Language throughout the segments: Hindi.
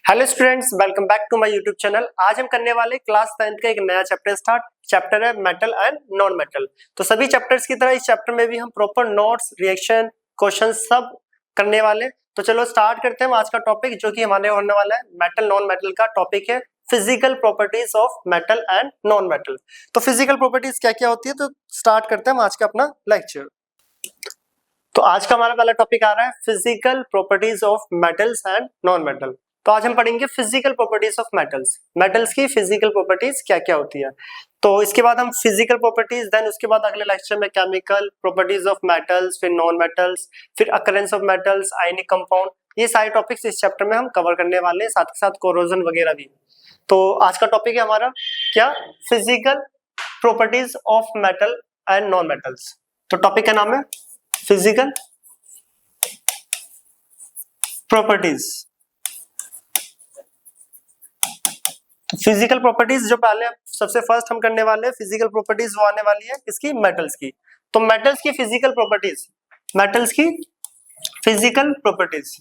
Hello students, welcome back to my YouTube channel. आज हम करने वाले क्लास 10th का एक नया चैप्टर स्टार्ट। चैप्टर है मेटल एंड नॉन मेटल। तो सभी चैप्टर्स की तरह इस चैप्टर में भी हम प्रॉपर नोट्स, रिएक्शन, क्वेश्चन सब करने वाले। तो चलो स्टार्ट करते हैं आज का टॉपिक, जो कि हमारे होने वाला है मेटल नॉन मेटल का टॉपिक है physical properties of metal and non metal. तो फिजिकल प्रॉपर्टीज क्या क्या होती है, तो स्टार्ट करते हैं आज का अपना लेक्चर। तो आज का हमारा पहला टॉपिक आ रहा है physical properties of metals and non metal. तो आज हम पढ़ेंगे physical properties of metals. Metals की फिजिकल प्रॉपर्टीज क्या क्या होती है। तो इसके बाद हम फिजिकल प्रॉपर्टीज, देन उसके बाद अगले लेक्चर में केमिकल प्रॉपर्टीज ऑफ मेटल्स, फिर नॉन मेटल्स, फिर occurrence of metals, ionic compound, ये सारे टॉपिक्स इस चैप्टर में हम कवर करने वाले हैं, साथ के साथ कोरोजन वगैरह भी। तो आज का टॉपिक है हमारा क्या, physical properties of metal and non metals. तो टॉपिक का नाम है फिजिकल प्रॉपर्टीज। फिजिकल प्रॉपर्टीज जो पहले सबसे फर्स्ट हम करने वाले हैं, फिजिकल प्रॉपर्टीज वो आने वाली है इसकी मेटल्स की। तो मेटल्स की फिजिकल प्रॉपर्टीज, मेटल्स की फिजिकल प्रॉपर्टीज।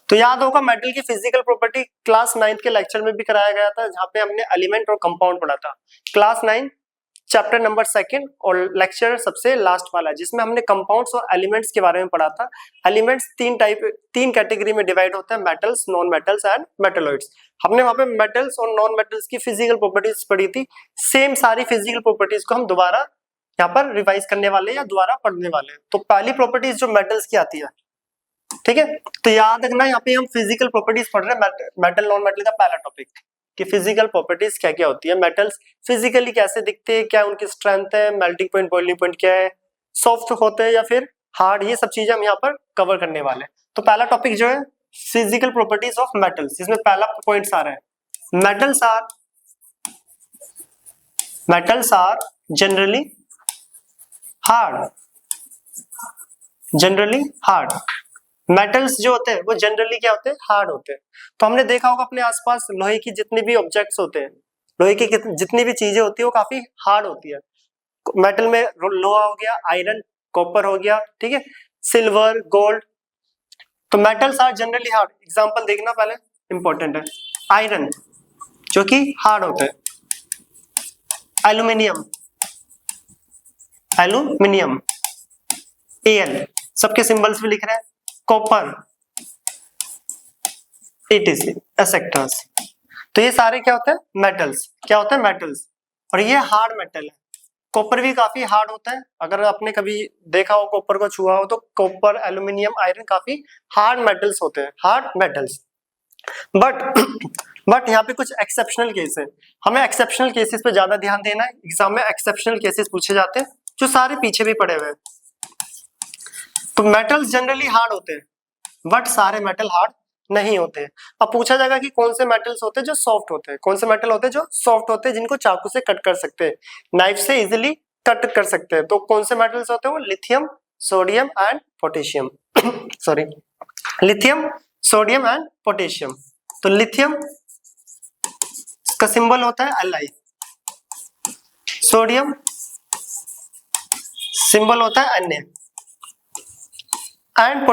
तो याद होगा मेटल की फिजिकल प्रॉपर्टी क्लास 9th के लेक्चर में भी कराया गया था, जहां पे हमने एलिमेंट और कंपाउंड पढ़ा था। क्लास 9 चैप्टर नंबर 2 और लेक्चर सबसे लास्ट वाला है, जिसमें हमने कंपाउंड्स और एलिमेंट्स के बारे में पढ़ा था। एलिमेंट्स तीन कैटेगरी में डिवाइड होते हैं, metals, non metals and metalloids. हमने वहां पे मेटल्स और नॉन मेटल्स की फिजिकल प्रॉपर्टीज पढ़ी थी। सेम सारी फिजिकल प्रॉपर्टीज को हम दोबारा यहाँ पर रिवाइज करने वाले हैं या दोबारा पढ़ने वाले हैं। तो पहली प्रॉपर्टीज जो मेटल्स की आती है, ठीक है, तो याद रखना यहाँ पे हम फिजिकल प्रॉपर्टीज पढ़ रहे हैं, मेटल नॉन मेटल का पहला टॉपिक कि फिजिकल प्रॉपर्टीज क्या क्या होती है, मेटल्स फिजिकली कैसे दिखते हैं, क्या उनकी स्ट्रेंथ है, मेल्टिंग पॉइंट, बॉइलिंग पॉइंट क्या है, सॉफ्ट होते हैं या फिर हार्ड, ये सब चीजें हम यहाँ पर कवर करने वाले हैं। तो पहला टॉपिक जो है फिजिकल प्रॉपर्टीज ऑफ मेटल्स, इसमें पहला पॉइंट आ रहा है metals are generally hard. Metals जो होते हैं वो जनरली क्या होते हैं, हार्ड होते हैं। तो हमने देखा होगा अपने आसपास लोहे की जितनी भी ऑब्जेक्ट्स होते हैं, लोहे की जितनी भी चीजें होती है वो काफी हार्ड होती है। मेटल में लोहा हो गया, आयरन, कॉपर हो गया, ठीक है, सिल्वर, गोल्ड। तो metals are generally hard. Example देखना पहले, इंपॉर्टेंट है। आयरन जो कि हार्ड होता है, एल्यूमिनियम, एल, सबके सिंबल्स भी लिख रहे हैं, कॉपर, एसेक्टर्स। तो ये सारे क्या होते हैं, मेटल्स। क्या होते हैं, मेटल्स। और ये हार्ड मेटल है। कॉपर भी काफी हार्ड होता है, अगर आपने कभी देखा हो, कॉपर को छुआ हो, तो कॉपर, एल्यूमिनियम, आयरन काफी हार्ड मेटल्स होते हैं, हार्ड मेटल्स। बट यहाँ पे कुछ एक्सेप्शनल केस है, हमें एक्सेप्शनल केसेस पे ज्यादा ध्यान देना है। एग्जाम में एक्सेप्शनल केसेस पूछे जाते हैं, जो सारे पीछे भी पड़े हुए हैं। तो मेटल्स जनरली हार्ड होते हैं, बट सारे मेटल हार्ड नहीं होते। अब पूछा जाएगा कि कौन से मेटल्स होते हैं जो सॉफ्ट होते हैं, कौन से मेटल होते हैं जो सॉफ्ट होते हैं, जिनको चाकू से कट कर सकते हैं, नाइफ से इजीली कट कर सकते हैं। तो कौन से मेटल्स होते हैं, वो lithium, sodium and potassium sorry, lithium, sodium and potassium. तो लिथियम का सिंबल होता है Li, सोडियम सिंबल होता है Na, एंड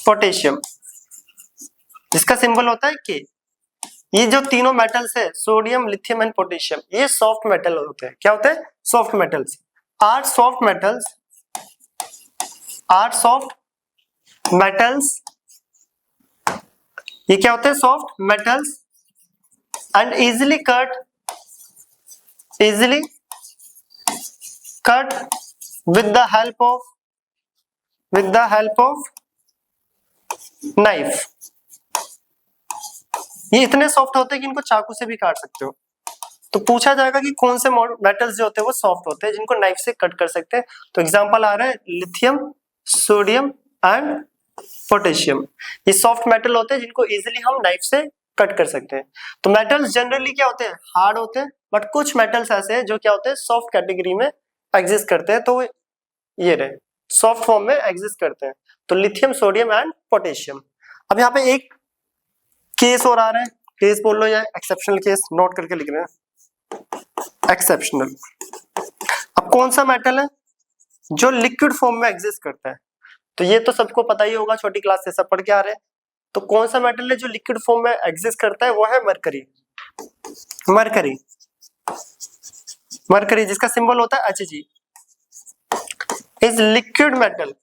पोटेशियम जिसका सिंबल होता है K। ये जो तीनों मेटल्स है, सोडियम, लिथियम एंड पोटेशियम, ये सॉफ्ट मेटल होते हैं। क्या होते हैं, soft metals. Are soft metals, ये क्या होते हैं, soft metals, and easily cut with the help of knife। ये इतने सॉफ्ट होते हैं कि इनको चाकू से भी काट सकते हो। तो पूछा जाएगा कि कौन से मेटल्स जो होते हैं वो सॉफ्ट होते हैं, जिनको नाइफ से कट कर सकते हैं। तो एग्जांपल आ रहा है लिथियम, सोडियम एंड पोटेशियम। ये सॉफ्ट मेटल होते हैं जिनको इजीली हम नाइफ से कट कर सकते हैं। तो मेटल्स जनरली क्या होते हैं, हार्ड होते हैं, बट कुछ मेटल्स ऐसे हैं जो क्या होते हैं, सॉफ्ट कैटेगरी में एग्जिस्ट करते हैं। तो ये रहे, सॉफ्ट फॉर्म में एग्जिस्ट करते हैं। तो लिथियम, सोडियम एंड पोटेशियम। अब यहाँ पे एक केस और आ रहा है, केस बोल लो या एक्सेप्शनल केस, नोट करके लिख रहे हैं, एक्सेप्शनल। अब कौन सा मेटल है जो लिक्विड फॉर्म में एग्जिस्ट करता है, तो ये तो सबको पता ही होगा, छोटी क्लास से सब पढ़ के आ रहे हैं। तो कौन सा मेटल है जो लिक्विड फॉर्म में एग्जिस्ट करता है? वो है मरकरी। मरकरी, मरकरी जिसका सिंबल होता है Hg, is liquid metal.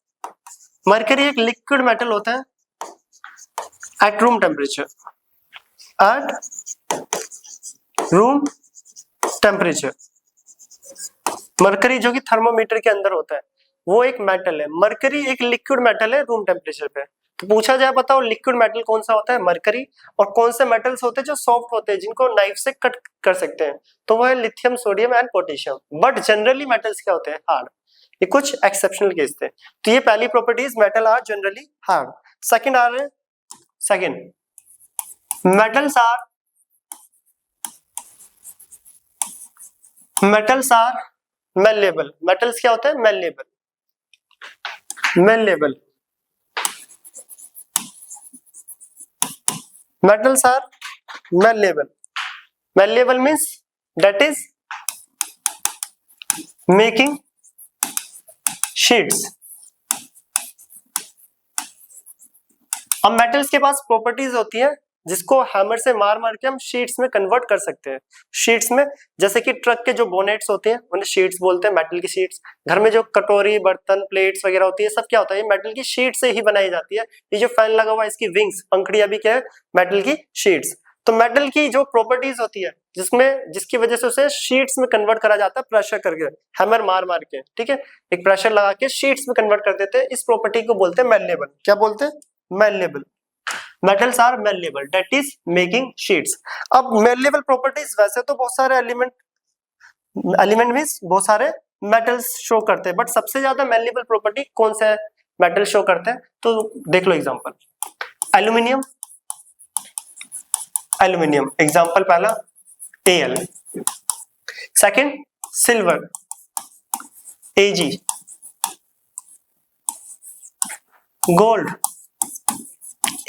Mercury एक लिक्विड मेटल होता है at room temperature, at room temperature. Mercury जो कि थर्मोमीटर के अंदर होता है, वो एक मेटल है। मरकरी एक लिक्विड मेटल है रूम टेम्परेचर पे। तो पूछा जाए बताओ लिक्विड मेटल कौन सा होता है? मरकरी। और कौन से मेटल्स होते हैं जो सॉफ्ट होते हैं, जिनको नाइफ से कट कर सकते हैं? तो वो है lithium, sodium and potassium. But generally metals क्या होते हैं? हार्ड। ये कुछ एक्सेप्शनल केस थे। तो ये पहली properties, metal are generally hard. Second आ रहे हैं, second metals are malleable. Metals क्या होता है? Malleable. Malleable, metals are malleable. Malleable means that is making sheets. अब मेटल्स के पास प्रॉपर्टीज होती है जिसको हैमर से मार मार के हम शीट्स में कन्वर्ट कर सकते हैं। शीट्स में, जैसे कि ट्रक के जो बोनेट्स होते हैं उन्हें शीट्स बोलते हैं, मेटल की शीट्स। घर में जो कटोरी, बर्तन, प्लेट्स वगैरह होती है, सब क्या होता है? ये मेटल की शीट से ही बनाई जाती है। ये जो फैन लगा हुआ है, इसकी विंग्स, पंखड़ियां भी क्या है? मेटल की शीट्स। तो मेटल की जो प्रॉपर्टीज होती है जिसकी वजह से उसे शीट्स में कन्वर्ट करा जाता है प्रेशर करके, हैमर मार मार के, ठीक है, एक प्रेशर लगा के शीट्स में कन्वर्ट कर देते हैं। इस प्रॉपर्टी को बोलते हैं मेलेबल। क्या बोलते हैं? Malleable. Metals are malleable, that is making sheets. अब मेलेबल प्रॉपर्टीज वैसे तो बहुत सारे एलिमेंट मींस बहुत सारे मेटल्स शो करते हैं, बट सबसे ज्यादा मेलेबल प्रॉपर्टी कौन सा मेटल शो करते हैं? तो देख लो एग्जांपल, एल्यूमिनियम। एल्यूमिनियम एग्जांपल पहला Al, second silver Ag, gold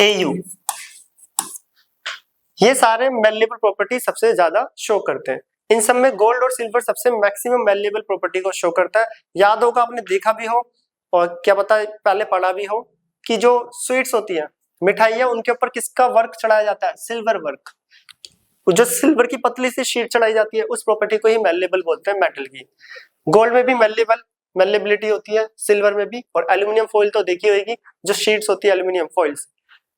Au। ये सारे मेलेबल प्रॉपर्टी सबसे ज्यादा शो करते हैं। इन सब में गोल्ड और सिल्वर सबसे मैक्सिमम मेलेबल प्रॉपर्टी को शो करता है। याद होगा, आपने देखा भी हो और क्या पता पहले पढ़ा भी हो कि जो स्वीट्स होती है, मिठाइयां, उनके ऊपर किसका वर्क चढ़ाया जाता है? Silver work. जो सिल्वर की पतली सी शीट चढ़ाई जाती है, उस प्रॉपर्टी को ही मेलेबल बोलते हैं मेटल की। गोल्ड में भी मेलेबिलिटी होती है, सिल्वर में भी। और एल्यूमिनियम फॉइल तो देखी होगी, जो शीट्स होती है एल्यूमिनियम फॉइल्स।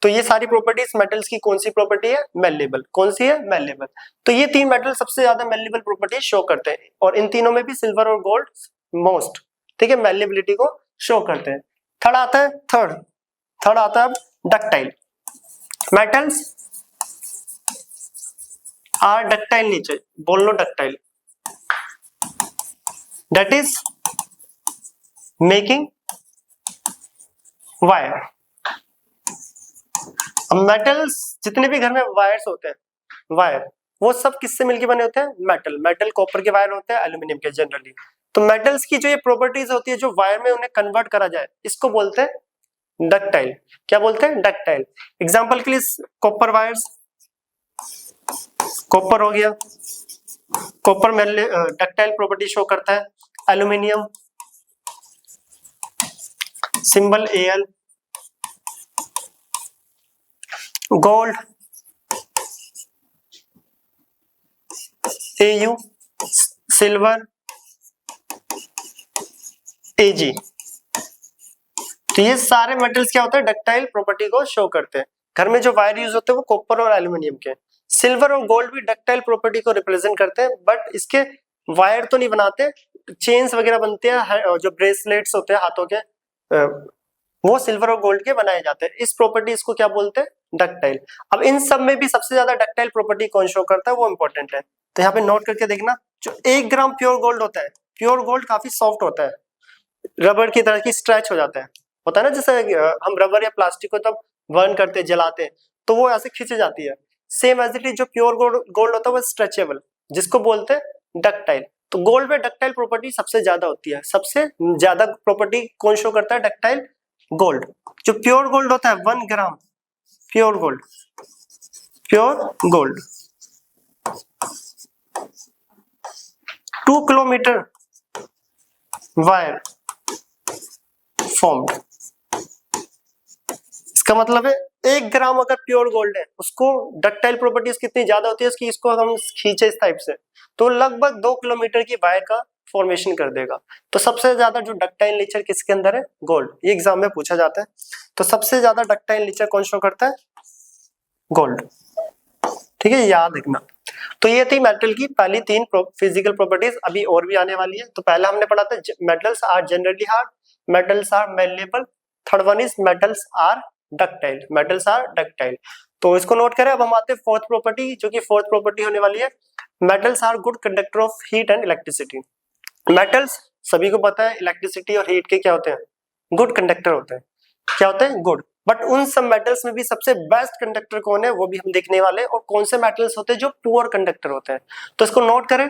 तो ये सारी प्रॉपर्टीज मेटल्स की कौन सी प्रॉपर्टी है? मेलेबल। कौन सी है? मेलेबल। तो ये तीन मेटल सबसे ज्यादा मेलेबल प्रॉपर्टी शो करते हैं, और इन तीनों में भी सिल्वर और गोल्ड मोस्ट, ठीक है, मेलेबिलिटी को शो करते हैं। थर्ड आता है डक्टाइल। मेटल्स आर डक्टाइल, नीचे बोल लो ductile, that is making wire. Metals, जितने भी घर में वायर्स होते हैं, वायर, वो सब किससे मिलके बने होते हैं? मेटल कॉपर के वायर होते हैं, एल्यूमिनियम के जनरली। तो मेटल्स की जो ये प्रॉपर्टीज होती है, जो वायर में उन्हें कन्वर्ट करा जाए, इसको बोलते हैं डक्टाइल। क्या बोलते हैं? डक्टाइल। एग्जांपल के लिए कॉपर वायर्स, कॉपर हो गया, कॉपर में डक्टाइल प्रॉपर्टी शो करता है। Aluminium, symbol Al, gold Au, silver Ag। तो ये सारे मेटल्स क्या होते हैं? डक्टाइल प्रॉपर्टी को शो करते हैं। घर में जो वायर यूज होते हैं वो कॉपर और एल्यूमिनियम के। सिल्वर और गोल्ड भी डक्टाइल प्रॉपर्टी को रिप्रेजेंट करते हैं, बट इसके वायर तो नहीं बनाते, चेन्स वगैरह बनते हैं, जो ब्रेसलेट्स होते हैं हाथों के, वो सिल्वर और गोल्ड के बनाए जाते हैं। इस प्रॉपर्टीज को क्या बोलते हैं? डक्टाइल। अब इन सब में भी सबसे ज्यादा डक्टाइल प्रॉपर्टी कौन शो करता है? वो इंपॉर्टेंट है, तो यहाँ पे नोट करके देखना। जो 1 ग्राम प्योर गोल्ड होता है, प्योर गोल्ड काफी सॉफ्ट होता है, रबर की तरह की स्ट्रेच हो जाता है, होता है ना, जैसे हम रबर या प्लास्टिक को जब बर्न करते, जलाते हैं, तो वो ऐसे खींच जाती है। सेम एज इट इज, जो प्योर गोल्ड होता है वो स्ट्रेचेबल, जिसको बोलते हैं डक्टाइल। तो गोल्ड में डक्टाइल प्रॉपर्टी सबसे ज्यादा होती है। सबसे ज्यादा प्रॉपर्टी कौन शो करता है? Ductile, gold. जो प्योर गोल्ड होता है 1 gram pure gold 2 kilometre wire formed. इसका मतलब है 1 ग्राम अगर प्योर गोल्ड है, उसको डक्टाइल प्रॉपर्टीज कितनी ज्यादा होती है उसकी, इसको हम खींचे इस टाइप से तो लगभग 2 किलोमीटर की वायर का फॉर्मेशन कर देगा। तो सबसे ज्यादा जो डक्टाइल नेचर किसके अंदर है, गोल्ड। ये एग्जाम में पूछा जाता है। तो सबसे ज्यादा डक्टाइल नेचर कौन शो करता है, गोल्ड। ठीक है, याद रखना। तो ये थी मेटल की पहली 3 फिजिकल प्रॉपर्टीज। अभी और भी आने वाली है। तो पहला हमने पढ़ा था metals are generally hard, metals are malleable, third one is metals are ductile, metals are ductile. तो इसको नोट करें। अब हम आते हैं फोर्थ प्रॉपर्टी, जो कि फोर्थ प्रॉपर्टी होने वाली है metals are good conductor of heat and electricity. Metals सभी को पता है इलेक्ट्रिसिटी और हीट के क्या होते हैं, गुड कंडक्टर होते हैं। क्या होते हैं, गुड। बट उन सब मेटल्स में भी सबसे बेस्ट कंडक्टर कौन है वो भी हम देखने वाले हैं, और कौन से मेटल्स होते हैं जो पुअर कंडक्टर होते हैं। तो इसको नोट करें,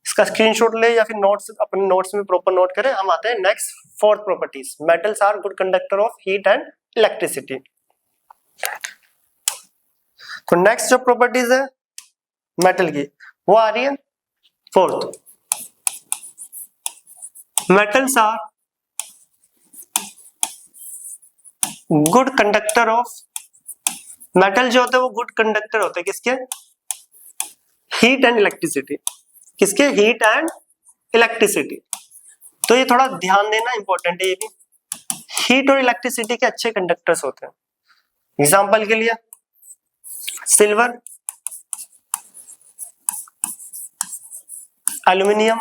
इसका स्क्रीनशॉट ले या फिर नोट्स अपने नोट्स में प्रॉपर नोट करें। हम आते हैं next fourth properties, metals are good conductor of heat and electricity. तो नेक्स्ट जो प्रॉपर्टीज है मेटल की वो आ रही है fourth, metals are good conductor of, metal जो होते हैं वो गुड कंडक्टर होते हैं किसके, हीट एंड इलेक्ट्रिसिटी। किसके, हीट एंड इलेक्ट्रिसिटी। तो ये थोड़ा ध्यान देना इंपॉर्टेंट है ये भी। हीट और इलेक्ट्रिसिटी के अच्छे कंडक्टर्स होते हैं। एग्जांपल के लिए सिल्वर, एल्यूमिनियम,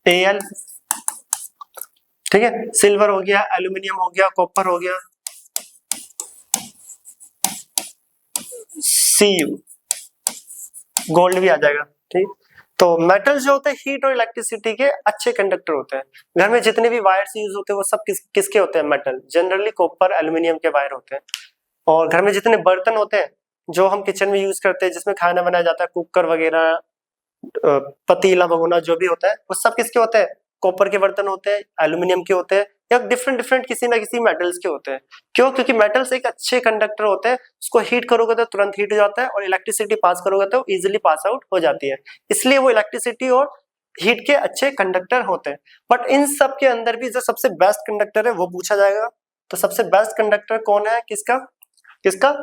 Al, ठीक है, सिल्वर हो गया, एल्यूमिनियम हो गया, कॉपर हो गया, Cu, गोल्ड भी आ जाएगा। ठीक, तो मेटल्स जो होते हैं हीट और इलेक्ट्रिसिटी के अच्छे कंडक्टर होते हैं। घर में जितने भी वायर्स यूज होते हैं वो सब किसके होते हैं, मेटल, जनरली कॉपर एल्यूमिनियम के वायर होते हैं। और घर में जितने बर्तन होते हैं जो हम किचन में यूज करते हैं, जिसमें खाना बनाया जाता है, कुकर वगैरह, पतीला भगोना जो भी होता है, वो सब किसके होते हैं, कॉपर के बर्तन होते हैं, एल्यूमिनियम के होते हैं, या डिफरेंट डिफरेंट किसी ना किसी मेटल्स के होते हैं। क्यों, क्योंकि मेटल्स एक अच्छे कंडक्टर होते हैं। उसको हीट करोगे तो तुरंत हीट हो जाता है, और इलेक्ट्रिसिटी पास करोगे तो इजीली पास आउट हो जाती है। इसलिए वो इलेक्ट्रिसिटी और हीट के अच्छे कंडक्टर होते हैं। बट इन सब के अंदर भी जो सबसे बेस्ट कंडक्टर है वो पूछा जाएगा। तो सबसे बेस्ट कंडक्टर कौन है, किसका, किसका,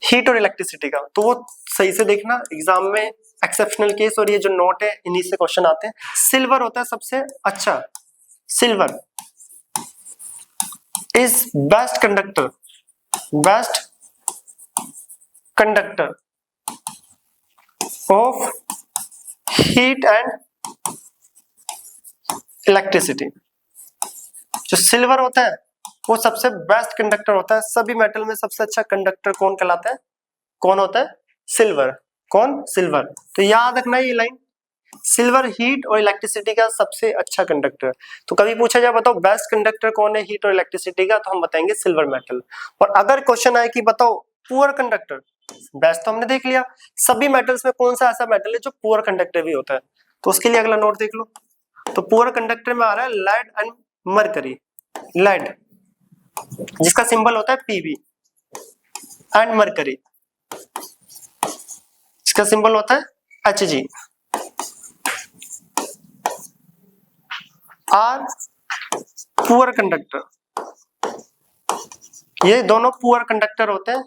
हीट और इलेक्ट्रिसिटी का। तो वो सही से देखना एग्जाम में, एक्सेप्शनल केस और ये जो नोट है इन्हीं से क्वेश्चन आते हैं। सिल्वर होता है सबसे अच्छा, silver is best conductor, best conductor of heat and electricity. जो सिल्वर होता है वो सबसे बेस्ट कंडक्टर होता है। सभी मेटल में सबसे अच्छा कंडक्टर कौन कहलाता है, कौन होता है, सिल्वर। कौन, सिल्वर। तो याद रखना ये लाइन, सिल्वर हीट और इलेक्ट्रिसिटी का सबसे अच्छा कंडक्टर। तो कभी पूछा जाए बताओ बेस्ट कंडक्टर कौन है हीट और इलेक्ट्रिसिटी का, तो हम बताएंगे सिल्वर मेटल। और अगर क्वेश्चन आए कि बताओ पुअर कंडक्टर, बेस्ट तो हमने देख लिया, सभी मेटल्स में कौन सा ऐसा मेटल है जो पुअर कंडक्टर भी होता है, तो उसके लिए अगला नोट देख लो। तो पुअर कंडक्टर में आ रहा है लेड एंड मरकरी। लेड जिसका सिंबल होता है पीबी, एंड मरकरी इसका सिंबल होता है Hg, आर पुअर कंडक्टर। ये दोनों पुअर कंडक्टर होते हैं,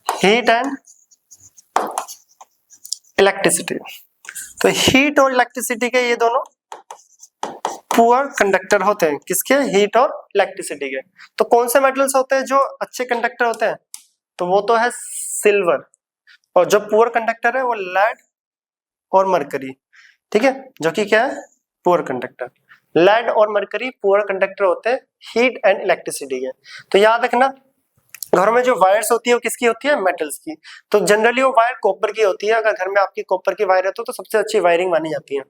हीट एंड इलेक्ट्रिसिटी। तो हीट और इलेक्ट्रिसिटी के ये दोनों पुअर कंडक्टर होते हैं, किसके, हीट और इलेक्ट्रिसिटी के। तो कौन से मेटल्स होते हैं जो अच्छे कंडक्टर होते हैं, तो वो तो है सिल्वर, और जो पुअर कंडक्टर है वो लेड और मरकरी। ठीक है, जो कि क्या है, पुअर कंडक्टर। लेड और मरकरी पुअर कंडक्टर होते हैं हीट एंड इलेक्ट्रिसिटी के। तो याद रखना, घरों में जो वायर्स होती है वो किसकी होती है, मेटल्स की। तो जनरली वो वायर कॉपर की होती है। अगर घर में आपकी कॉपर की वायर है तो सबसे अच्छी वायरिंग मानी जाती है।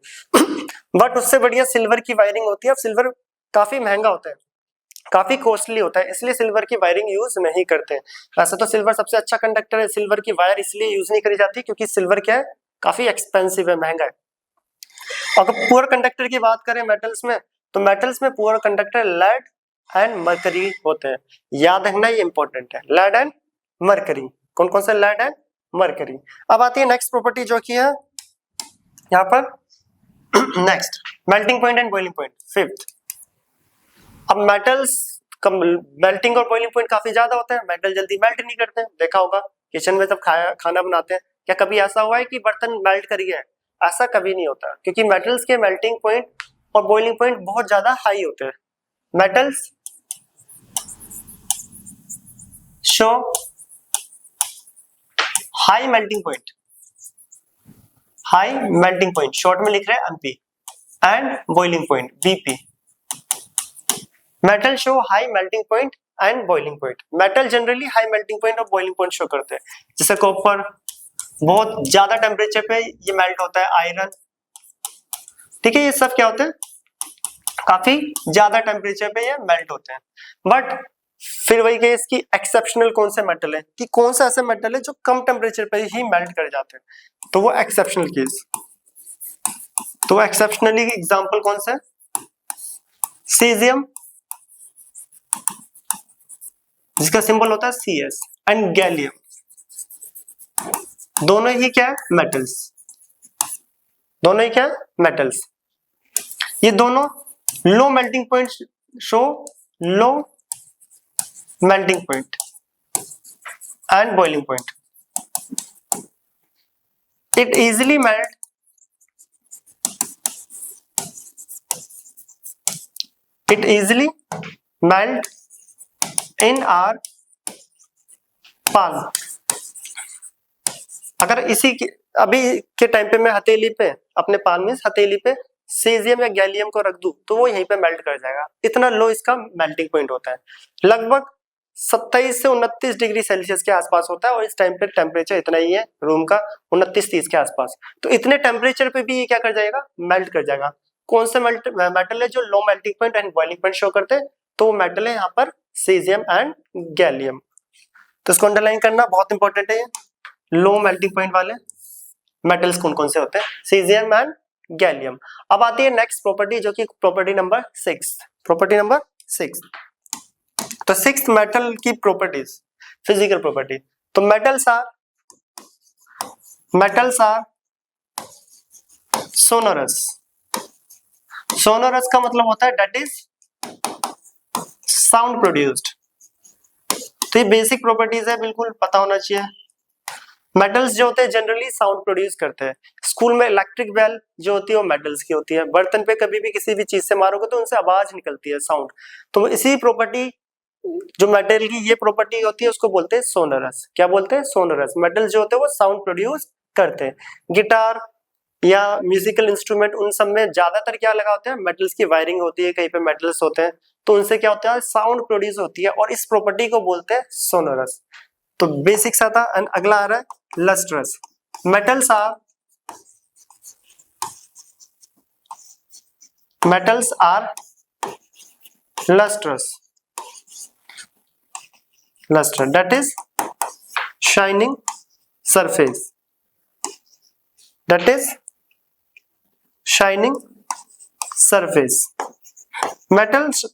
बट उससे बढ़िया सिल्वर की वायरिंग होती है। अब सिल्वर काफी महंगा होता है, काफी कॉस्टली होता है, इसलिए सिल्वर की वायरिंग यूज नहीं करते। वैसे तो सिल्वर सबसे अच्छा कंडक्टर है, सिल्वर की वायर इसलिए यूज नहीं करी जाती क्योंकि सिल्वर क्या है, काफी एक्सपेंसिव है, महंगा है। अगर पुअर कंडक्टर की बात करें मेटल्स में, तो मेटल्स में poor conductor lead and mercury होते हैं। याद रखना ये इंपॉर्टेंट है, लेड एंड मरकरी। कौन कौन से, लेड एंड मरकरी। अब आती है नेक्स्ट प्रॉपर्टी जो की है यहाँ पर next, melting point and boiling point, fifth. अब मेटल्स का मेल्टिंग और बॉइलिंग पॉइंट काफी ज्यादा होता है, मेटल जल्दी मेल्ट नहीं करते हैं। देखा होगा किचन में जब खाना बनाते हैं, क्या कभी ऐसा हुआ है कि बर्तन मेल्ट कर गया है? ऐसा कभी नहीं होता, क्योंकि मेटल्स के मेल्टिंग पॉइंट और बॉइलिंग पॉइंट बहुत ज्यादा हाई होते हैं। Metals show high melting point, high melting point short में लिख रहे हैं MP, and boiling point BP. Metal show high melting point and boiling point. Metal generally high melting point और बॉइलिंग पॉइंट शो करते हैं, जैसे कॉपर बहुत ज्यादा टेम्परेचर पे ये मेल्ट होता है, आयरन, ठीक है, ये सब क्या होते हैं, काफी ज्यादा टेम्परेचर पे ये मेल्ट होते हैं। बट फिर वही केस की एक्सेप्शनल कौन से मेटल है, कि कौन सा ऐसे मेटल है जो कम टेम्परेचर पे ही मेल्ट कर जाते हैं, तो वो एक्सेप्शनल केस। तो एक्सेप्शनली एग्जांपल कौन सा है, सीजियम जिसका सिंबल होता है CS, एंड गैलियम, दोनों ही क्या है, मेटल्स, दोनों ही क्या है, मेटल्स। ये दोनों लो melting point show low melting point and boiling point. It easily melt, it easily melt in our palm। अगर इसी अभी के टाइम पे मैं हथेली पे, अपने पाल्म में हथेली पे सीजियम या गैलियम को रख दूं तो वो यहीं पे मेल्ट कर जाएगा, इतना लो इसका मेल्टिंग पॉइंट होता है। लगभग 27 से 29 डिग्री सेल्सियस के आसपास होता है, और इस टाइम पे टेम्परेचर इतना ही है रूम का, 29-30 के आसपास। तो इतने टेम्परेचर पे भी ये क्या कर जाएगा, मेल्ट कर जाएगा। कौन से मेटल है जो लो melting point and boiling point show करते हैं, तो वो मेटल है यहाँ पर सीजियम एंड गैलियम। तो इसको अंडरलाइन करना बहुत इंपॉर्टेंट है। लो मेल्टिंग पॉइंट वाले मेटल्स कौन कौन से होते हैं, सीजियम एंड गैलियम। अब आती है नेक्स्ट प्रॉपर्टी, जो कि प्रॉपर्टी नंबर 6। प्रॉपर्टी नंबर 6, तो 6th मेटल की प्रॉपर्टीज, फिजिकल प्रॉपर्टी। तो मेटल्स आर सोनोरस। सोनोरस का मतलब होता है डेट इज साउंड प्रोड्यूस्ड। तो ये बेसिक प्रॉपर्टीज है, बिल्कुल पता होना चाहिए। मेटल्स जो होते हैं जनरली साउंड प्रोड्यूस करते हैं। स्कूल में इलेक्ट्रिक बेल जो होती है वो मेटल्स की होती है। बर्तन पे कभी भी किसी भी चीज से मारोगे तो उनसे आवाज निकलती है, साउंड। तो इसी प्रॉपर्टी, जो मेटल की ये प्रॉपर्टी होती है, उसको बोलते हैं सोनोरस। क्या बोलते हैं, सोनोरस। मेटल्स जो होते हैं वो साउंड प्रोड्यूस करते हैं। गिटार या म्यूजिकल इंस्ट्रूमेंट, उन सब में ज्यादातर क्या लगा होता है, मेटल्स की वायरिंग होती है, कहीं पे मेटल्स होते हैं, तो उनसे क्या होता है, साउंड प्रोड्यूस होती है, और इस प्रॉपर्टी को बोलते हैं सोनोरस। तो बेसिक सा था। एंड अगला आ रहा है lustrous. Metals are lustrous, luster, that is shining surface, that is shining surface। Metals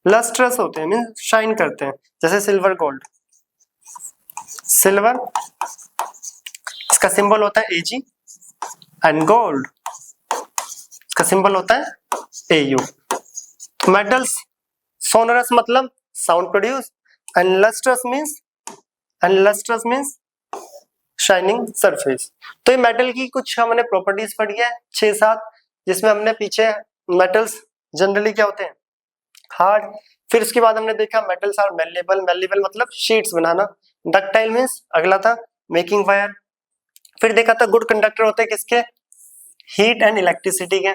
lustrous होते हैं, मीन शाइन करते हैं, जैसे सिल्वर, गोल्ड। सिल्वर इसका सिंबल होता है Ag, एंड गोल्ड इसका सिंबल होता है Au। मेटल्स सोनरस मतलब sound produce, and lustrous means shining surface. तो ये मेटल की कुछ हमने प्रॉपर्टीज पढ़ी है 6-7, जिसमें हमने पीछे मेटल्स जनरली क्या होते हैं, हार्ड। फिर उसके बाद हमने देखा मेटल्स आर मेलेबल। मेलेबल मतलब शीट्स बनाना। डक्टाइल मींस अगला था मेकिंग वायर। फिर देखा था गुड कंडक्टर होते हैं किसके, हीट एंड इलेक्ट्रिसिटी के,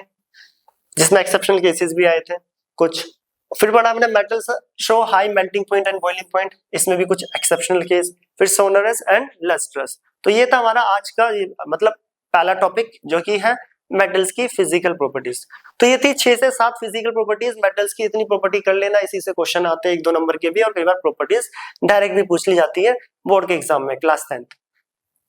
जिसमें एक्सेप्शनल केसेस भी आए थे कुछ। फिर पढ़ा हमने metals show high melting point and boiling point, इसमें भी कुछ एक्सेप्शनल केस। फिर सोनरस एंड लस्ट्रस। तो ये था हमारा आज का मतलब पहला टॉपिक, जो कि है मेटल्स की फिजिकल प्रॉपर्टीज। तो ये थी 6 से 7 फिजिकल प्रॉपर्टीज। मेटल्स की इतनी प्रॉपर्टी कर लेना, इसी से क्वेश्चन आते हैं 1-2 नंबर के भी, और कई बार प्रॉपर्टीज डायरेक्ट भी पूछ ली जाती है बोर्ड के एग्जाम में क्लास 10th।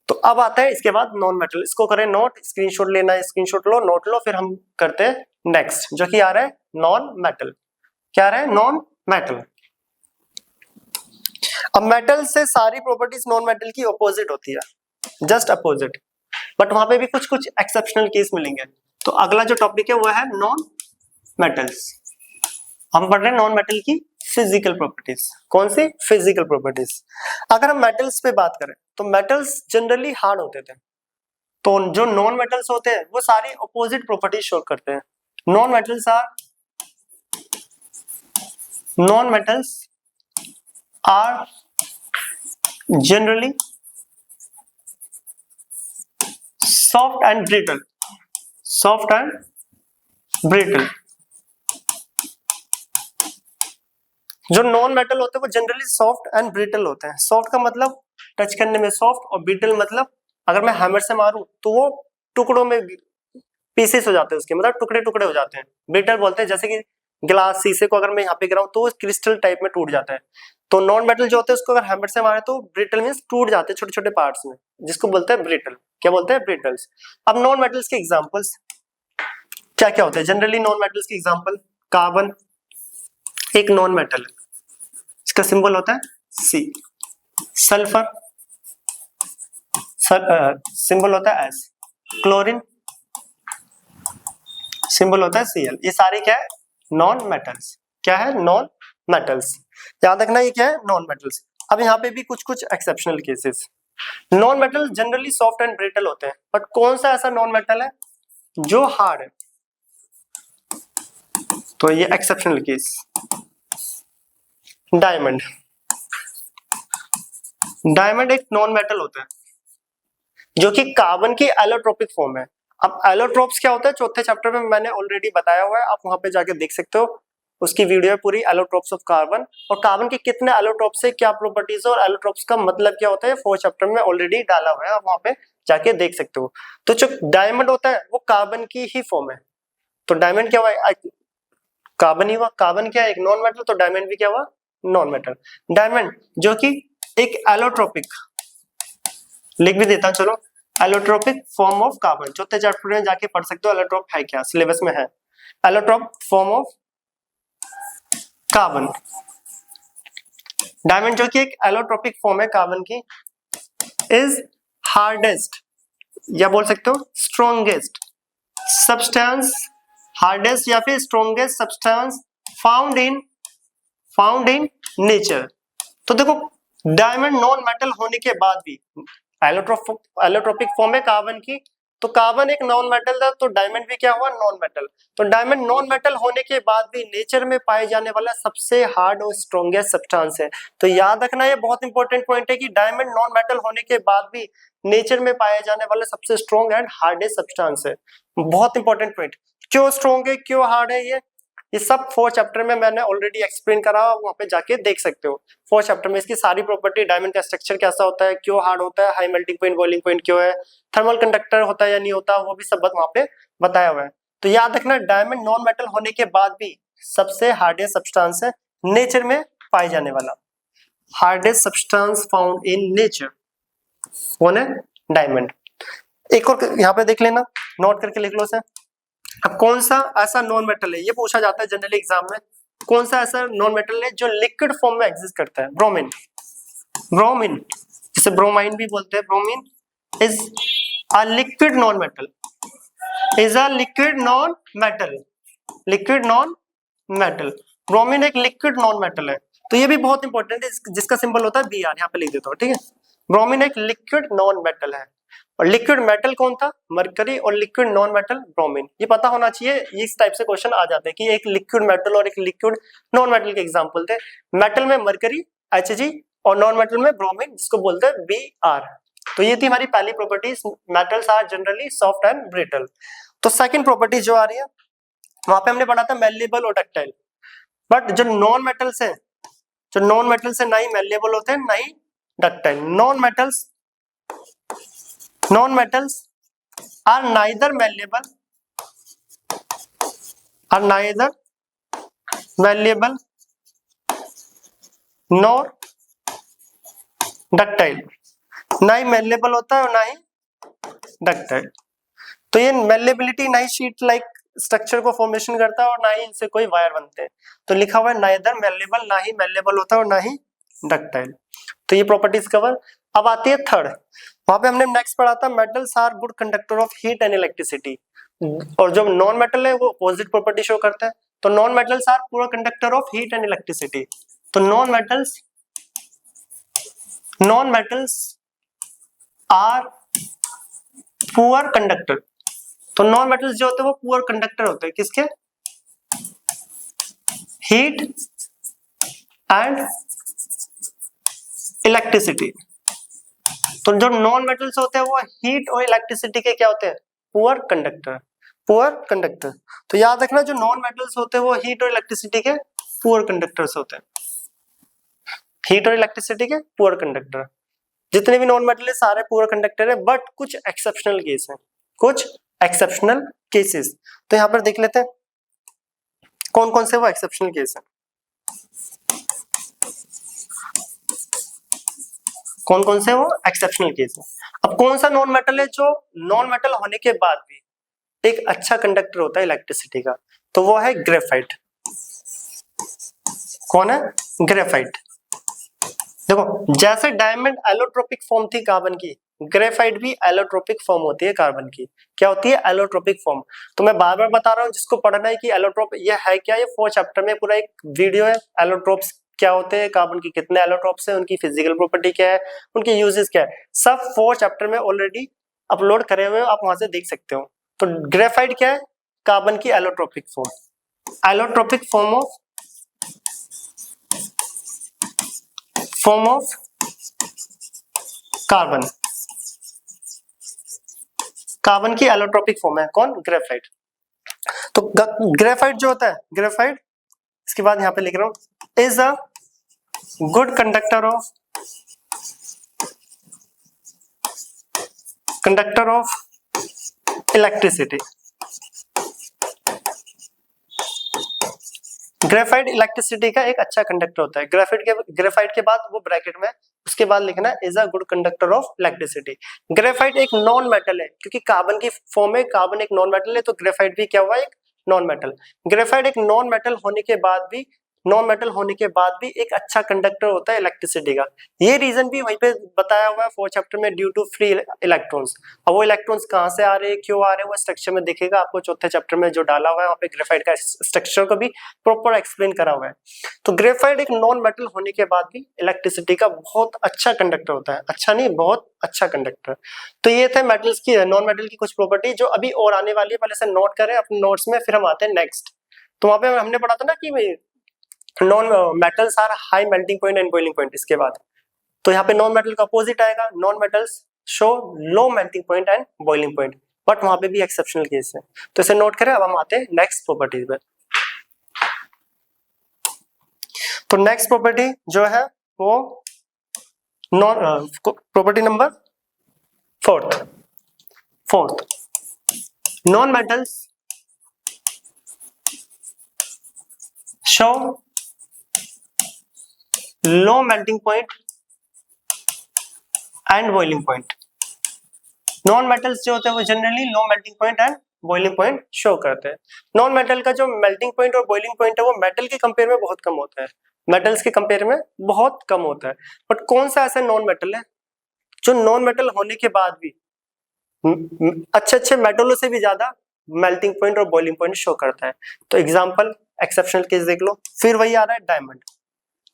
तो अब आता है इसके बाद नॉन मेटल। इसको करें नोट, स्क्रीनशॉट लेना है स्क्रीनशॉट लो, नोट लो। फिर हम करते हैं नेक्स्ट, जो कि आ रहा है नॉन मेटल। क्या आ रहा है, नॉन मेटल। अब मेटल से सारी प्रॉपर्टीज नॉन मेटल की अपोजिट होती है, जस्ट अपोजिट, बट वहां पे भी कुछ कुछ एक्सेप्शनल केस मिलेंगे। तो अगला जो टॉपिक है वो है नॉन मेटल्स। हम पढ़ रहे हैं नॉन मेटल की फिजिकल प्रॉपर्टीज। कौन सी? Physical properties. अगर हम मेटल्स पे बात करें तो मेटल्स जनरली हार्ड होते थे, तो जो नॉन मेटल्स होते हैं वो सारी अपोजिट प्रॉपर्टीज शो करते हैं। Non metals are generally soft and brittle. जो नॉन मेटल होते हैं वो जनरली सॉफ्ट एंड ब्रिटल होते हैं। सॉफ्ट का मतलब टच करने में सॉफ्ट, और ब्रिटल मतलब अगर मैं हैमर से मारूं तो वो टुकड़ों में पीसेस हो जाते हैं, उसके मतलब टुकड़े टुकड़े हो जाते हैं। ब्रिटल बोलते हैं जैसे कि ग्लास, शीशे को अगर मैं यहाँ पे गिराऊं तो वो क्रिस्टल टाइप में टूट जाता है। तो नॉन मेटल जो होते हैं उसको अगर हैमर से मारे तो ब्रिटल मींस टूट जाते हैं छोटे छोटे पार्ट्स में, जिसको बोलते हैं ब्रिटल। क्या बोलते हैं? ब्रिटल्स। अब नॉन मेटल्स के एग्जांपल्स क्या क्या होते हैं? जनरली नॉन मेटल्स के एग्जांपल, कार्बन एक नॉन मेटल है, इसका सिंबल होता है सी। सल्फर सिंबल होता है एस। क्लोरीन सिंबल होता है Cl। ये सारी क्या है? Non metals. क्या है? Non metals. याद रखना ये क्या है? Non metals. अब यहाँ पे भी कुछ कुछ exceptional cases. Non metal generally soft and brittle होते हैं, बट कौन सा ऐसा नॉन मेटल है जो हार्ड है? तो ये एक्सेप्शनल केस, डायमंड। डायमंड एक नॉन मेटल होता है जो कि कार्बन की एलोट्रोपिक फॉर्म है। अब एलोट्रोप्स क्या होता है? चौथे चैप्टर में मैंने ऑलरेडी बताया हुआ है, आप वहां पे जाके देख सकते हो, उसकी वीडियो है पूरी, एलोट्रोप्स ऑफ कार्बन। और कार्बन के कितने एलोट्रोप्स है, क्या प्रॉपर्टीज है, और एलोट्रोप्स का मतलब क्या होता है, 4th चैप्टर में ऑलरेडी डाला हुआ है, आप वहां पे जाके देख सकते हो। तो जो डायमंड होता है वो कार्बन की ही फॉर्म है। तो डायमंड क्या हुआ? कार्बन ही हुआ। कार्बन क्या है? एक नॉन मेटल, तो डायमंड भी क्या हुआ? Non metal. डायमंड जो कि एक एलोट्रोपिक, लिख भी देता हूं चलो, एलोट्रोपिक फॉर्म ऑफ कार्बन। चौथे चैप्टर में जाके पढ़ सकते हो एलोट्रोप है क्या, सिलेबस में है। Allotrope form of carbon. Diamond जो कि एक एलोट्रोपिक फॉर्म है कार्बन की, इज हार्डेस्ट या बोल सकते हो स्ट्रॉन्गेस्ट सब्सटेंस, हार्डेस्ट या फिर strongest substance found in nature. तो देखो डायमंड नॉन मेटल होने के बाद भी एलोट्रोपिक फॉर्म है कार्बन की, तो कार्बन एक नॉन मेटल था, तो डायमंड भी क्या हुआ? Non metal. तो डायमंड नॉन मेटल होने के बाद भी नेचर में पाए जाने वाला सबसे हार्ड और स्ट्रॉन्गेस्ट सब्सटेंस है। तो याद रखना ये बहुत इंपॉर्टेंट पॉइंट है कि डायमंड नॉन मेटल होने के बाद भी नेचर में पाए जाने वाला सबसे स्ट्रॉन्ग एंड हार्डेस्ट सब्सटेंस है। बहुत इंपॉर्टेंट पॉइंट। क्यों स्ट्रॉन्ग है, क्यों हार्ड है, ये सब 4th चैप्टर में मैंने ऑलरेडी एक्सप्लेन करा, वहां पे जाके देख सकते हो। 4th चैप्टर में इसकी सारी प्रॉपर्टी, डायमंड का स्ट्रक्चर कैसा होता है, क्यों हार्ड होता है, high melting point, boiling point क्यों है, थर्मल कंडक्टर होता है या नहीं होता, वो भी सब वहां पे बताया हुआ है। तो याद रखना डायमंड नॉन मेटल होने के बाद भी सबसे हार्डेस्ट सब्सटेंस है नेचर में पाए जाने वाला, hardest substance found in nature कौन है? डायमंड। एक और यहाँ पे देख लेना, नोट करके लिख लो इसे। अब कौन सा ऐसा नॉन मेटल है, ये पूछा जाता है जनरली एग्जाम में, कौन सा ऐसा नॉन मेटल है जो लिक्विड फॉर्म में एग्जिस्ट करता है? ब्रोमीन जिसे ब्रोमाइन भी बोलते हैं। Bromine is a liquid non metal, liquid non metal. Bromine एक लिक्विड नॉन मेटल है, तो ये भी बहुत इंपॉर्टेंट है, जिसका सिंबल होता है Br, यहाँ पे लिख देता हूँ, ठीक है। ब्रोमीन एक लिक्विड नॉन मेटल है। और लिक्विड मेटल कौन था? मरकरी। और लिक्विड नॉन मेटल ब्रोमीन। ये पता होना चाहिए, इस टाइप से क्वेश्चन आ जाते हैं कि एक लिक्विड मेटल और एक लिक्विड नॉन मेटल के एग्जांपल थे। मेटल में मरकरी Hg और नॉन मेटल में ब्रोमीन, जिसको बोलते हैं Br। तो ये थी हमारी पहली properties, metals are generally soft and brittle. तो सेकंड प्रॉपर्टी जो आ रही है, वहां पे हमने पढ़ा था मेलेबल और डक्टाइल। बट जो नॉन मेटल्स है ना ही मेलेबल होते हैं ना ही ductile. Non metals are neither malleable nor ductile। ना ही मेलेबल होता है और ना ही डक्टाइल। तो ये मेलेबिलिटी ना ही शीट लाइक स्ट्रक्चर को फॉर्मेशन करता है और ना ही इनसे कोई वायर बनते हैं। तो लिखा हुआ है नाइदर मेलेबल, ना ही मेलेबल होता है और ना ही डक्टाइल। तो ये प्रॉपर्टीज कवर। अब आती है थर्ड, वहां पे हमने नेक्स्ट पढ़ा था metals are good conductor of heat and electricity. और जो नॉन मेटल है वो अपोजिट प्रॉपर्टी शो करता है। तो non metals are poor conductor of heat and electricity. तो non metals are poor conductor. तो नॉन मेटल्स जो होते हैं वो पुअर कंडक्टर होते हैं किसके, हीट एंड इलेक्ट्रिसिटी। तो जो नॉन मेटल्स होते हैं वो हीट और इलेक्ट्रिसिटी के क्या होते हैं, पुअर कंडक्टर, पुअर कंडक्टर। तो याद रखना जो नॉन मेटल्स होते हैं वो हीट और इलेक्ट्रिसिटी के पुअर कंडक्टर्स होते हैं, हीट और इलेक्ट्रिसिटी के पुअर कंडक्टर। जितने भी नॉन मेटल है सारे पुअर कंडक्टर है, बट कुछ एक्सेप्शनल केस हैं, कुछ एक्सेप्शनल केसेस। तो यहां पर देख लेते हैं कौन कौन से वो एक्सेप्शनल केस हैं, कौन कौन से वो एक्सेप्शनल केस है। अब कौन सा नॉन मेटल है जो नॉन मेटल होने के बाद भी एक अच्छा कंडक्टर होता है इलेक्ट्रिसिटी का, तो वो है ग्रेफाइट। कौन है, ग्रेफाइट। देखो जैसे डायमंड एलोट्रोपिक फॉर्म थी कार्बन की, ग्रेफाइट भी एलोट्रोपिक फॉर्म होती है कार्बन की। क्या होती है, एलोट्रोपिक फॉर्म। तो मैं बार बार बता रहा हूँ, जिसको पढ़ना है कि एलोट्रोप ये है क्या, ये 4 चैप्टर में पूरा एक वीडियो है। एलोट्रोप्स क्या होते हैं, कार्बन की कितने एलोट्रोप्स हैं, उनकी फिजिकल प्रॉपर्टी क्या है, उनके यूजेस क्या है, सब 4 चैप्टर में ऑलरेडी अपलोड करे हुए, आप वहां से देख सकते हो। तो ग्रेफाइट क्या है, कार्बन की allotropic form, allotropic form of carbon, carbon की एलोट्रोपिक फॉर्म है कौन, ग्रेफाइट। तो ग्रेफाइट जो होता है, ग्रेफाइट इसके बाद यहां पे लिख रहा हूं, is a good conductor of electricity. Graphite electricity का एक अच्छा कंडक्टर होता है। ग्रेफाइट के बाद वो ब्रैकेट में उसके बाद लिखना है is a good conductor of electricity. Graphite एक नॉन मेटल है, क्योंकि कार्बन की फॉर्म में कार्बन एक नॉन मेटल है, तो ग्रेफाइट भी क्या हुआ, एक नॉन मेटल। ग्रेफाइट एक नॉन मेटल होने के बाद भी एक अच्छा कंडक्टर होता है इलेक्ट्रिसिटी का। ये रीजन भी वहीं पे बताया हुआ है 4 चैप्टर में, ड्यू टू फ्री इलेक्ट्रॉन्स। अब वो इलेक्ट्रॉन्स कहां से आ रहे हैं, क्यों आ रहे हैं, वो स्ट्रक्चर में दिखेगा आपको, चौथे चैप्टर में जो डाला हुआ है वहां पे ग्रेफाइट का स्ट्रक्चर को भी प्रॉपर एक्सप्लेन करा हुआ है। तो ग्रेफाइट एक नॉन मेटल होने के बाद भी इलेक्ट्रिसिटी का बहुत अच्छा कंडक्टर होता है, अच्छा नहीं बहुत अच्छा कंडक्टर। तो ये थे मेटल्स की, नॉन मेटल की कुछ प्रॉपर्टी जो अभी और आने वाली है, पहले से नोट करें अपने नोट्स में, फिर हम आते हैं नेक्स्ट। तो वहां पे हमने पढ़ा था ना कि non metals are high melting point and boiling point, इसके बाद तो यहाँ पे नॉन मेटल का अपोजिट आएगा, non metals show low melting point and boiling point, but वहां पे भी एक्सेप्शनल केस है। तो इसे नोट करें। अब हम आते हैं नेक्स्ट प्रॉपर्टीज पे। तो नेक्स्ट प्रॉपर्टी जो है वो non property number fourth, non metals show low melting point and boiling point. Non metals जो होते हैं वो generally low melting point and boiling point show करते हैं। नॉन मेटल का जो मेल्टिंग पॉइंट और बॉइलिंग पॉइंट है वो मेटल के कंपेयर में बहुत कम होता है, मेटल्स के कंपेयर में बहुत कम होता है। बट कौन सा ऐसा नॉन मेटल है जो नॉन मेटल होने के बाद भी अच्छे मेटलों से भी ज्यादा मेल्टिंग पॉइंट और बॉइलिंग पॉइंट शो करता है? तो एग्जांपल एक्सेप्शनल केस देख लो, फिर वही आ रहा है डायमंड।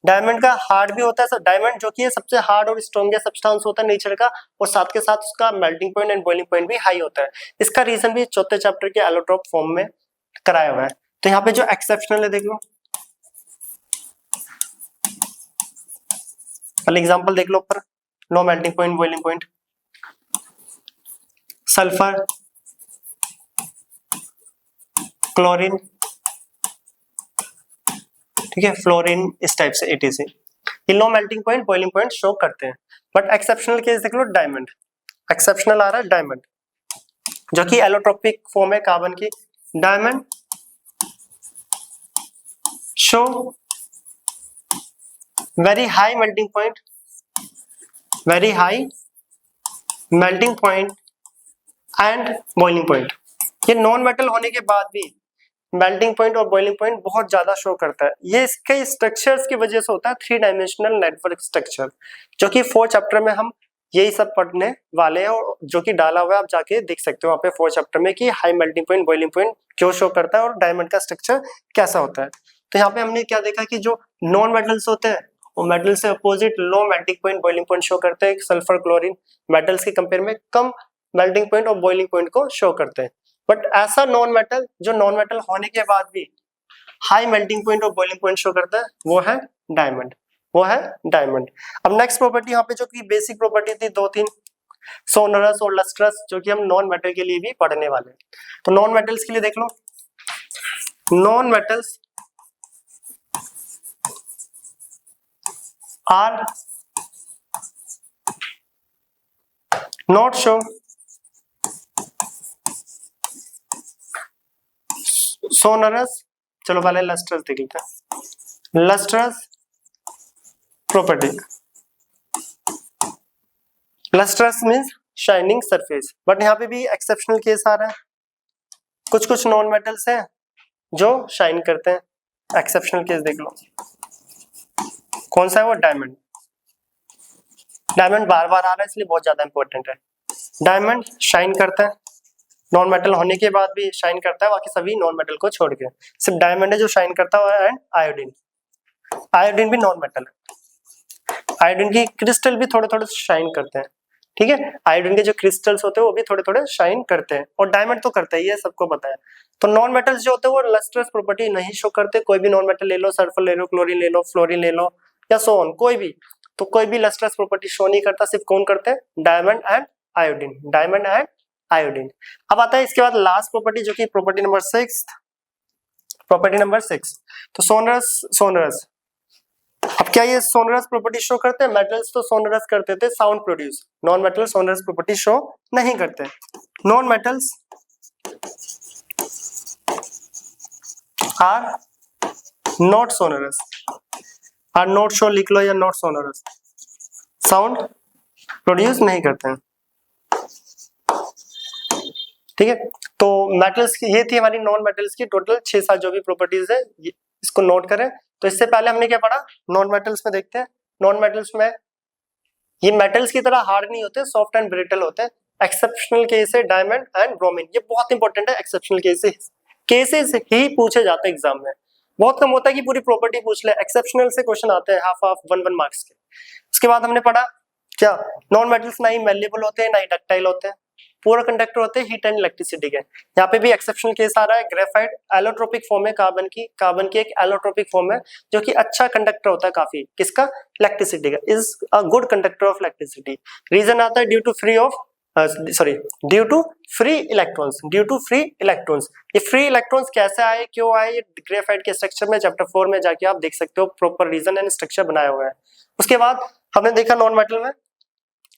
डायमंड का हार्ड भी होता है, डायमंड जो कि सबसे हार्ड और स्ट्रॉन्गेस्ट सब्सटेंस होता है नेचर का, और साथ के साथ उसका melting point and boiling point भी हाई होता है। इसका रीजन भी चौथे चैप्टर के एलोट्रोप फॉर्म में कराया हुआ है। तो यहाँ पे जो एक्सेप्शनल है देख लो, पहले एग्जांपल देख लो ऊपर, लो melting point boiling point, sulphur, chlorine, ठीक है, फ्लोरीन, इस टाइप से एटीसी, ये लो melting point boiling point show करते हैं। बट एक्सेप्शनल केस देख लो, डायमंड, एक्सेप्शनल आ रहा है डायमंड जो कि एलोट्रोपिक फॉर्म है कार्बन की। Diamond show very high melting point, very high melting point and boiling point. ये नॉन मेटल होने के बाद भी मेल्टिंग पॉइंट और बॉइलिंग पॉइंट बहुत ज्यादा शो करता है। ये इसके स्ट्रक्चर्स की वजह से होता है, 3 डायमेंशनल नेटवर्क स्ट्रक्चर, जो कि 4 चैप्टर में हम यही सब पढ़ने वाले हैं, और जो कि डाला हुआ है आप जाके देख सकते हो वहाँ पे 4 चैप्टर में कि high melting point boiling point क्यों शो करता है और डायमंड का स्ट्रक्चर कैसा होता है। तो यहाँ पे हमने क्या देखा कि जो नॉन मेटल्स होते हैं वो मेटल से अपोजिट लो melting point boiling point show करते हैं। सल्फर क्लोरीन मेटल्स के कंपेयर में कम मेल्टिंग पॉइंट और बॉइलिंग पॉइंट को शो करते हैं। बट ऐसा नॉन मेटल जो नॉन मेटल होने के बाद भी हाई मेल्टिंग पॉइंट और बॉइलिंग पॉइंट शो करता है वो है डायमंड, वो है डायमंड। अब नेक्स्ट प्रॉपर्टी यहाँ पे जो कि बेसिक प्रॉपर्टी थी 2-3 सोनरस और लस्ट्रस, जो कि हम नॉन मेटल के लिए भी पढ़ने वाले हैं। तो नॉन मेटल्स के लिए देख लो, non metals are not show sonorous. चलो पहले लस्ट्रस देख लेते हैं। Lustrous property, lustrous means shining surface, but यहाँ पे भी एक्सेप्शनल केस आ रहा है। कुछ कुछ नॉन मेटल्स हैं जो शाइन करते हैं, एक्सेप्शनल केस देख लो। कौन सा है वो? डायमंड। डायमंड बार बार आ रहा है इसलिए बहुत ज्यादा इंपॉर्टेंट है। डायमंड शाइन करता है, नॉन मेटल होने के बाद भी शाइन करता है, बाकी सभी नॉन मेटल को छोड़ के सिर्फ डायमंड है जो शाइन करता है। एंड आयोडीन, आयोडीन भी नॉन मेटल है। आयोडीन की क्रिस्टल भी थोड़े थोड़े शाइन करते हैं, ठीक है। आयोडीन के जो क्रिस्टल्स होते हैं वो भी थोड़े थोड़े शाइन करते हैं, और डायमंड तो करता है, ये सबको पता है। तो नॉन मेटल्स जो होते हैं वो लस्ट्रस प्रॉपर्टी नहीं शो करते। कोई भी नॉन मेटल ले लो, सल्फर ले लो, क्लोरीन ले लो, फ्लोरीन ले लो, या सो ऑन, कोई भी, तो कोई भी लस्ट्रस प्रॉपर्टी शो नहीं करता। सिर्फ कौन करते हैं? Diamond and iodine, diamond and iodine. अब आता है इसके बाद लास्ट प्रॉपर्टी जो कि प्रॉपर्टी नंबर 6, प्रॉपर्टी नंबर 6। तो सोनरस, सोनरस, अब क्या ये सोनरस प्रॉपर्टी शो करते हैं? मेटल्स तो सोनरस करते थे, sound produce. Non metal sonorous property show नहीं करते। Non metals are not sonorous, are not show लिख लो, या नॉट सोनरस, साउंड प्रोड्यूस नहीं करते हैं, ठीक है। तो मेटल्स की ये थी हमारी नॉन मेटल्स की टोटल 6-7 जो भी प्रॉपर्टीज है, इसको नोट करें। तो इससे पहले हमने क्या पढ़ा? नॉन मेटल्स में देखते हैं। नॉन मेटल्स में ये मेटल्स की तरह हार्ड नहीं होते, सॉफ्ट एंड ब्रिटल होते हैं। एक्सेप्शनल केस है डायमंड एंड ब्रोमीन, ये बहुत इंपॉर्टेंट है। एक्सेप्शनल केसेस ही पूछे जाते हैं एग्जाम में, बहुत कम होता है कि पूरी प्रॉपर्टी पूछ ले। एक्सेप्शनल से क्वेश्चन आते हैं हाफ 1 मार्क्स के। उसके बाद हमने पढ़ा क्या? नॉन मेटल्स ना ही मेलेबल होते हैं ना ही डक्टाइल होते हैं, पूरा कंडक्टर होते हैं हीट एंड इलेक्ट्रिसिटी के। यहाँ पे भी एक्सेप्शनल केस आ रहा है। ग्रेफाइट एलोट्रोपिक फॉर्म है कार्बन की एक एलोट्रोपिक फॉर्म है जो कि अच्छा कंडक्टर होता है काफी, किसका? इलेक्ट्रिसिटी का, is a good conductor of electricity. Reason आता है due to free electrons, due to free electrons. ये फ्री इलेक्ट्रॉन्स कैसे आए, क्यों आए, ये ग्रेफाइट के स्ट्रक्चर में चैप्टर 4 में जाके आप देख सकते हो, प्रॉपर रीजन एंड स्ट्रक्चर बनाया हुआ है। उसके बाद हमने देखा नॉन मेटल में,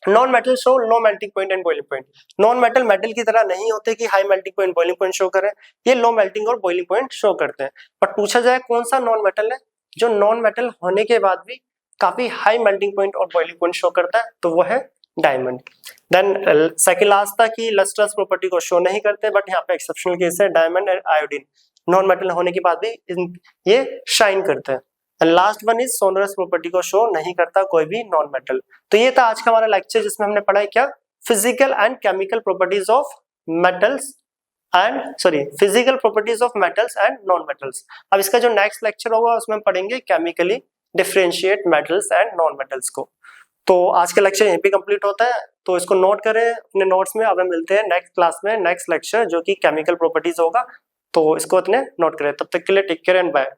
non metal show low melting point and boiling point. Non metal metal की तरह नहीं होते कि high melting point boiling point show करें, ये लो मेल्टिंग और बॉइलिंग पॉइंट शो करते हैं। बट पूछा जाए कौन सा नॉन मेटल है जो नॉन मेटल होने के बाद भी काफी हाई मेल्टिंग पॉइंट और बॉइलिंग पॉइंट शो करता है, तो वो है डायमंड। देन सेकंड लास्ट था कि लस्ट्रस प्रॉपर्टी को शो नहीं करते, बट यहाँ पे एक्सेप्शनल केस है diamond and iodine, non metal होने के बाद भी ये शाइन करते हैं। Last one is sonorous property को शो नहीं करता कोई भी नॉन मेटल। तो ये था आज का हमारा लेक्चर जिसमें हमने पढ़ा है क्या? Physical and chemical properties of metals and physical properties of metals and non metals. अब इसका जो नेक्स्ट लेक्चर होगा उसमें हम पढ़ेंगे chemically differentiate metals and non metals को। तो आज का लेक्चर यहीं पे कंप्लीट होता है, तो इसको नोट करें अपने नोट्स में। अब हम मिलते हैं नेक्स्ट क्लास में, नेक्स्ट लेक्चर जो कि केमिकल प्रॉपर्टीज होगा, तो इसको अपने नोट करें। तब तक के लिए टेक केयर एंड बाय।